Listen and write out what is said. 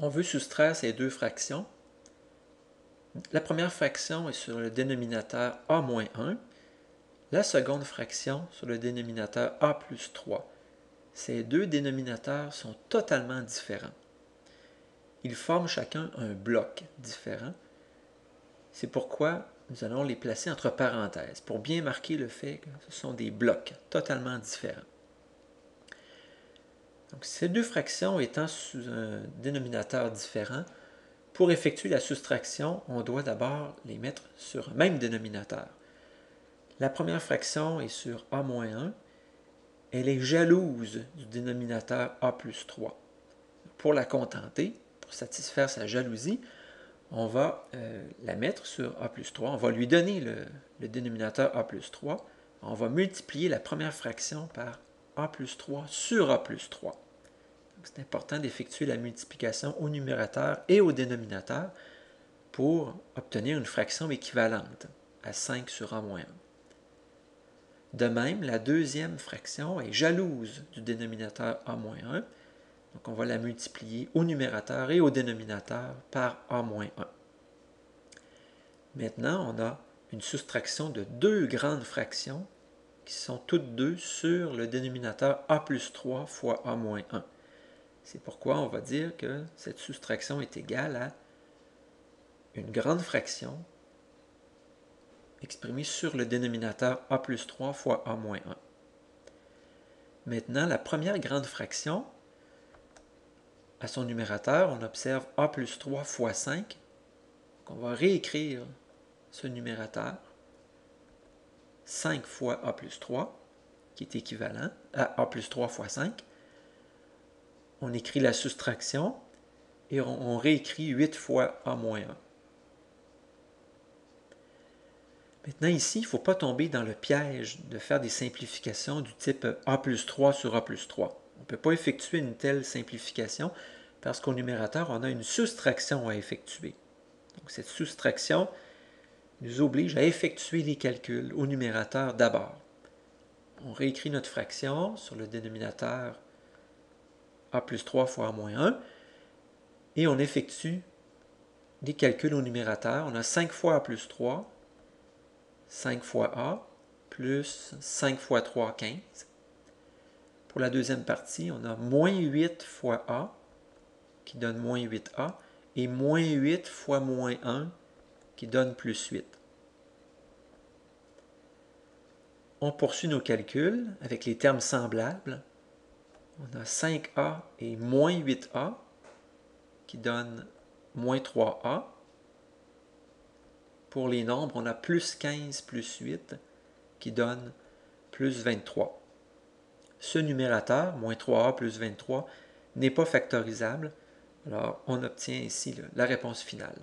On veut soustraire ces deux fractions. La première fraction est sur le dénominateur a-1, la seconde fraction sur le dénominateur a plus 3. Ces deux dénominateurs sont totalement différents. Ils forment chacun un bloc différent. C'est pourquoi nous allons les placer entre parenthèses, pour bien marquer le fait que ce sont des blocs totalement différents. Donc, ces deux fractions étant sous un dénominateur différent, pour effectuer la soustraction, on doit d'abord les mettre sur un même dénominateur. La première fraction est sur a-1. Elle est jalouse du dénominateur a plus 3. Pour la contenter, pour satisfaire sa jalousie, on va la mettre sur a plus 3. On va lui donner le dénominateur a plus 3. On va multiplier la première fraction par a plus 3 sur a plus 3. C'est important d'effectuer la multiplication au numérateur et au dénominateur pour obtenir une fraction équivalente à 5 sur a-1. De même, la deuxième fraction est jalouse du dénominateur a-1. Donc, on va la multiplier au numérateur et au dénominateur par a-1. Maintenant, on a une soustraction de deux grandes fractions qui sont toutes deux sur le dénominateur a plus 3 fois a-1. C'est pourquoi on va dire que cette soustraction est égale à une grande fraction exprimée sur le dénominateur a plus 3 fois a-1. Maintenant, la première grande fraction, à son numérateur, on observe a plus 3 fois 5. Donc on va réécrire ce numérateur 5 fois a plus 3, qui est équivalent à a plus 3 fois 5. On écrit la soustraction et on réécrit 8 fois a-1. Maintenant ici, il ne faut pas tomber dans le piège de faire des simplifications du type a plus 3 sur a plus 3. On ne peut pas effectuer une telle simplification parce qu'au numérateur, on a une soustraction à effectuer. Donc cette soustraction nous oblige à effectuer les calculs au numérateur d'abord. On réécrit notre fraction sur le dénominateur a plus 3 fois a-1 et on effectue les calculs au numérateur. On a 5 fois a plus 3, 5 fois a, plus 5 fois 3, 15. Pour la deuxième partie, on a moins 8 fois a, qui donne moins 8a, et moins 8 fois moins 1, qui donne plus 8. On poursuit nos calculs avec les termes semblables. On a 5a et moins 8a, qui donne moins 3a. Pour les nombres, on a plus 15 plus 8, qui donne plus 23. Ce numérateur, moins 3a plus 23, n'est pas factorisable. Alors, on obtient ici la réponse finale.